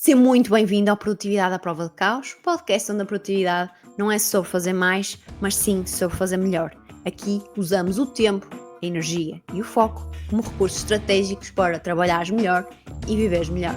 Seja muito bem-vindo ao Produtividade à Prova de Caos, o podcast onde a produtividade não é sobre fazer mais, mas sim sobre fazer melhor. Aqui usamos o tempo, a energia e o foco como recursos estratégicos para trabalhares melhor e viveres melhor.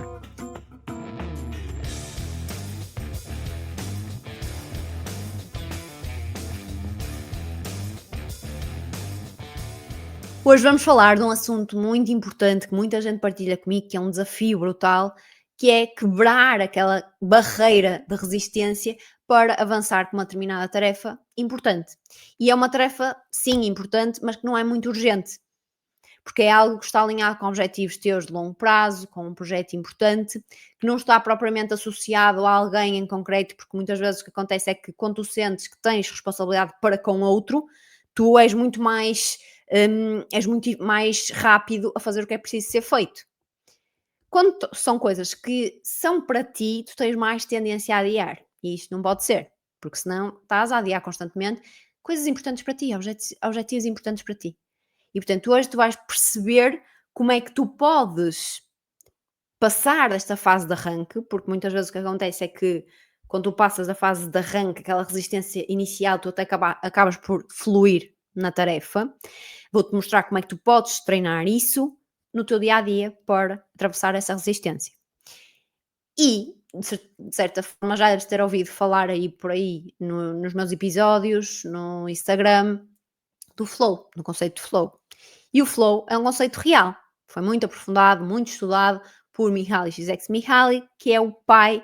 Hoje vamos falar de um assunto muito importante que muita gente partilha comigo, que é um desafio brutal, que é quebrar aquela barreira de resistência para avançar com uma determinada tarefa importante. E é uma tarefa, sim, importante, mas que não é muito urgente, porque é algo que está alinhado com objetivos teus de longo prazo, com um projeto importante, que não está propriamente associado a alguém em concreto, porque muitas vezes o que acontece é que quando tu sentes que tens responsabilidade para com outro, tu és muito mais rápido a fazer o que é preciso ser feito. Quando são coisas que são para ti, tu tens mais tendência a adiar. E isto não pode ser, porque senão estás a adiar constantemente coisas importantes para ti, objetivos importantes para ti. E portanto, hoje tu vais perceber como é que tu podes passar desta fase de arranque, porque muitas vezes o que acontece é que quando tu passas da fase de arranque, aquela resistência inicial, tu até acabas por fluir na tarefa. Vou-te mostrar como é que tu podes treinar isso no teu dia a dia para atravessar essa resistência. E, de certa forma, já deves ter ouvido falar aí por aí nos meus episódios, no Instagram, do flow, do conceito de flow. E o flow é um conceito real, foi muito aprofundado, muito estudado por Mihaly Csikszentmihalyi, que é o pai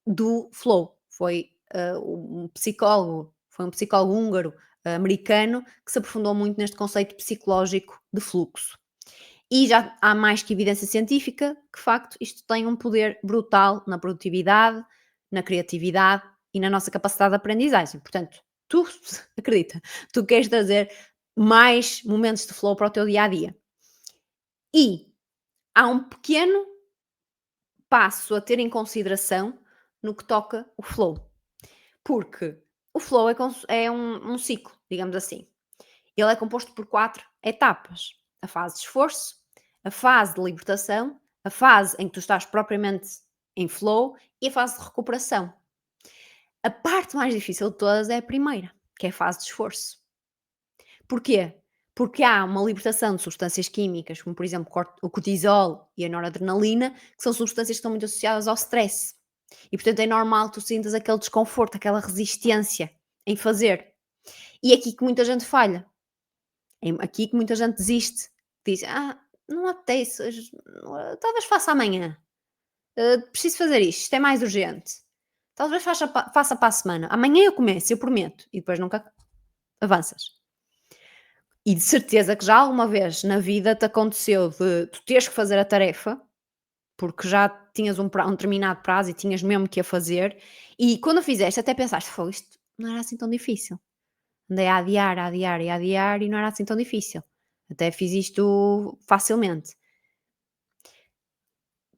do flow. Foi um psicólogo húngaro americano que se aprofundou muito neste conceito psicológico de fluxo. E já há mais que evidência científica que, de facto, isto tem um poder brutal na produtividade, na criatividade e na nossa capacidade de aprendizagem. Portanto, tu, acredita, tu queres trazer mais momentos de flow para o teu dia a dia. E há um pequeno passo a ter em consideração no que toca o flow. Porque o flow é um ciclo, digamos assim. Ele é composto por 4 etapas: a fase de esforço, a fase de libertação, a fase em que tu estás propriamente em flow e a fase de recuperação. A parte mais difícil de todas é a primeira, que é a fase de esforço. Porquê? Porque há uma libertação de substâncias químicas, como por exemplo o cortisol e a noradrenalina, que são substâncias que estão muito associadas ao stress. E portanto é normal tu sintas aquele desconforto, aquela resistência em fazer. E é aqui que muita gente falha. É aqui que muita gente desiste. Diz: não apetece, talvez faça amanhã. Preciso fazer isto é mais urgente. Talvez faça para a semana. Amanhã eu começo, eu prometo. E depois nunca avanças. E de certeza que já alguma vez na vida te aconteceu de tu teres que fazer a tarefa, porque já tinhas um determinado prazo e tinhas mesmo que a fazer, e quando a fizeste até pensaste: "Fogo, isto não era assim tão difícil". Andei a adiar, a adiar e a adiar e não era assim tão difícil. Até fiz isto facilmente.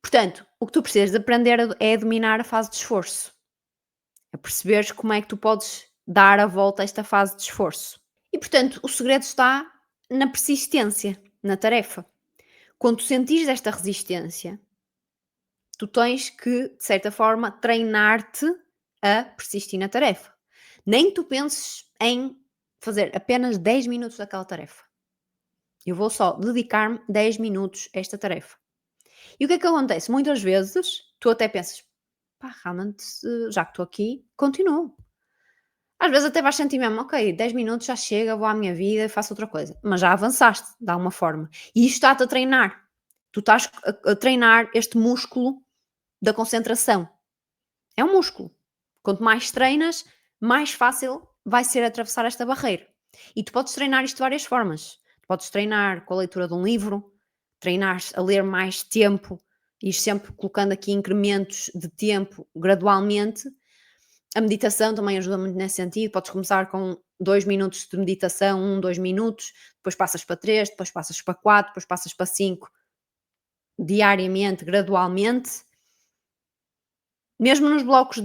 Portanto, o que tu precisas de aprender é dominar a fase de esforço. A perceberes como é que tu podes dar a volta a esta fase de esforço. E portanto, o segredo está na persistência, na tarefa. Quando tu sentires esta resistência, tu tens que, de certa forma, treinar-te a persistir na tarefa. Nem que tu penses em fazer apenas 10 minutos daquela tarefa. Eu vou só dedicar-me 10 minutos a esta tarefa. E o que é que acontece? Muitas vezes tu até pensas, pá, realmente, já que estou aqui, continuo. Às vezes até vais sentir mesmo, ok, 10 minutos já chega, vou à minha vida e faço outra coisa. Mas já avançaste, de alguma forma. E isto está-te a treinar. Tu estás a treinar este músculo da concentração. É um músculo. Quanto mais treinas, mais fácil vai ser atravessar esta barreira. E tu podes treinar isto de várias formas. Tu podes treinar com a leitura de um livro, treinar a ler mais tempo, ir sempre colocando aqui incrementos de tempo gradualmente. A meditação também ajuda muito nesse sentido. Podes começar com 2 minutos de meditação, 2 minutos, depois passas para 3, depois passas para 4, depois passas para 5, diariamente, gradualmente. Mesmo nos blocos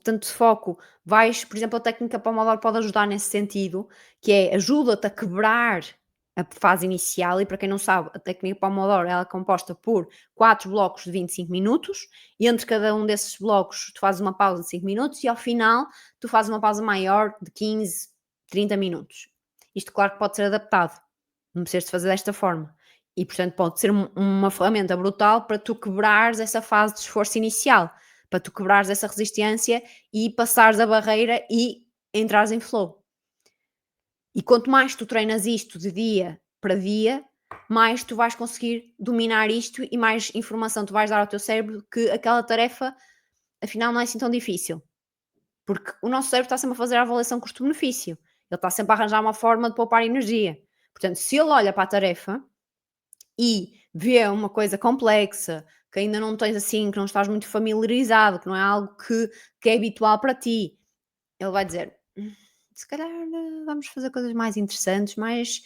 tanto de foco, vais, por exemplo, a técnica Pomodoro pode ajudar nesse sentido, que é ajuda-te a quebrar a fase inicial, e para quem não sabe, a técnica Pomodoro ela é composta por 4 blocos de 25 minutos, e entre cada um desses blocos tu fazes uma pausa de 5 minutos e ao final tu fazes uma pausa maior de 15, 30 minutos. Isto claro que pode ser adaptado, não precisas de fazer desta forma. E portanto pode ser uma ferramenta brutal para tu quebrares essa fase de esforço inicial, para tu quebrares essa resistência e passares a barreira e entrares em flow. E quanto mais tu treinas isto de dia para dia, mais tu vais conseguir dominar isto e mais informação tu vais dar ao teu cérebro que aquela tarefa afinal não é assim tão difícil. Porque o nosso cérebro está sempre a fazer a avaliação custo-benefício. Ele está sempre a arranjar uma forma de poupar energia. Portanto, se ele olha para a tarefa e vê uma coisa complexa, que ainda não tens assim, que não estás muito familiarizado, que não é algo que é habitual para ti, ele vai dizer: se calhar vamos fazer coisas mais interessantes, mais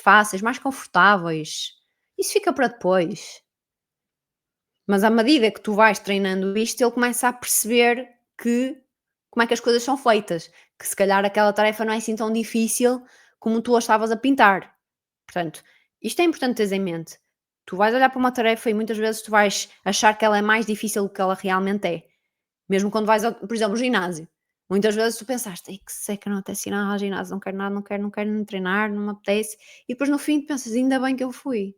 fáceis, mais confortáveis. Isso fica para depois. Mas à medida que tu vais treinando isto, ele começa a perceber como é que as coisas são feitas, que se calhar aquela tarefa não é assim tão difícil como tu a estavas a pintar. Portanto, isto é importante teres em mente. Tu vais olhar para uma tarefa e muitas vezes tu vais achar que ela é mais difícil do que ela realmente é. Mesmo quando vais, por exemplo, ao ginásio. Muitas vezes tu pensaste: "Ei, que seca, não apetece ir nada ao ginásio, não quero nada, não quero nem treinar, não me apetece", e depois no fim tu pensas: "Ainda bem que eu fui,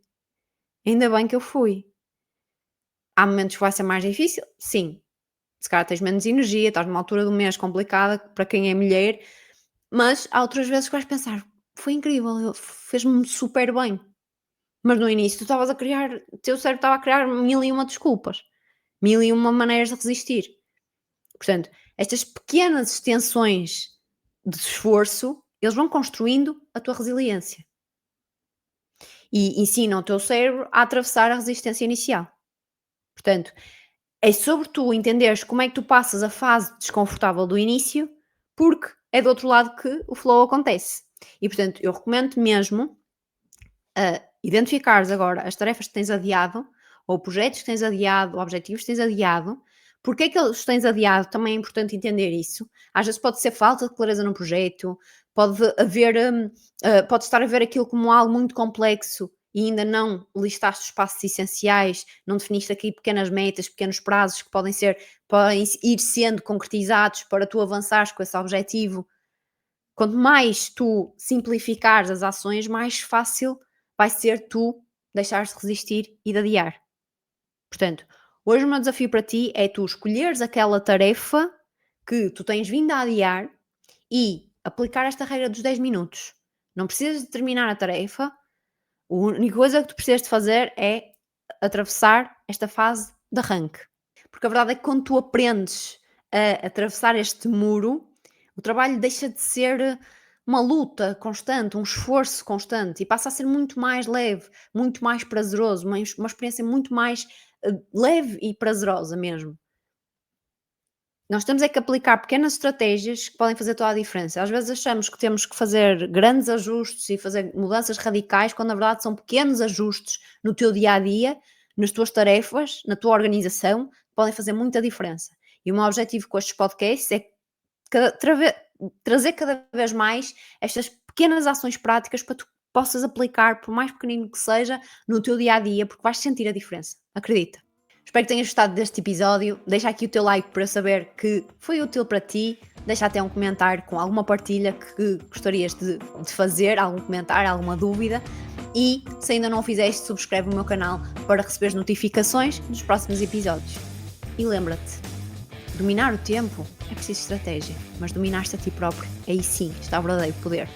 ainda bem que eu fui". Há momentos que vai ser mais difícil? Sim. Se calhar tens menos energia, estás numa altura do mês complicada para quem é mulher, mas há outras vezes que vais pensar: "Foi incrível, fez-me super bem". Mas no início tu estavas a criar, o teu cérebro estava a criar mil e uma desculpas, mil e uma maneiras de resistir. Portanto, estas pequenas extensões de esforço, eles vão construindo a tua resiliência e ensinam o teu cérebro a atravessar a resistência inicial. Portanto, é sobre tu entenderes como é que tu passas a fase desconfortável do início, porque é do outro lado que o flow acontece. E portanto, eu recomendo mesmo a identificares agora as tarefas que tens adiado, ou projetos que tens adiado, ou objetivos que tens adiado. Porque é que os tens adiado? Também é importante entender isso. Às vezes pode ser falta de clareza no projeto, pode haver, pode estar a ver aquilo como algo muito complexo e ainda não listaste os passos essenciais, não definiste aqui pequenas metas, pequenos prazos que podem ir sendo concretizados para tu avançares com esse objetivo. Quanto mais tu simplificares as ações, mais fácil vai ser tu deixares de resistir e de adiar. Portanto, hoje o meu desafio para ti é tu escolheres aquela tarefa que tu tens vindo a adiar e aplicar esta regra dos 10 minutos. Não precisas de terminar a tarefa, a única coisa que tu precisas de fazer é atravessar esta fase de arranque. Porque a verdade é que quando tu aprendes a atravessar este muro, o trabalho deixa de ser uma luta constante, um esforço constante e passa a ser muito mais leve, muito mais prazeroso, uma experiência muito mais leve e prazerosa mesmo. Nós temos é que aplicar pequenas estratégias que podem fazer toda a diferença. Às vezes achamos que temos que fazer grandes ajustes e fazer mudanças radicais, quando na verdade são pequenos ajustes no teu dia a dia, nas tuas tarefas, na tua organização, que podem fazer muita diferença. E o meu objetivo com estes podcasts é trazer cada vez mais estas pequenas ações práticas para tu possas aplicar, por mais pequenino que seja, no teu dia a dia, porque vais sentir a diferença. Acredita. Espero que tenhas gostado deste episódio. Deixa aqui o teu like para eu saber que foi útil para ti. Deixa até um comentário com alguma partilha que gostarias de fazer, algum comentário, alguma dúvida. E se ainda não o fizeste, subscreve o meu canal para receber notificações dos próximos episódios. E lembra-te, dominar o tempo é preciso estratégia, mas dominar-te a ti próprio, aí sim está o verdadeiro poder.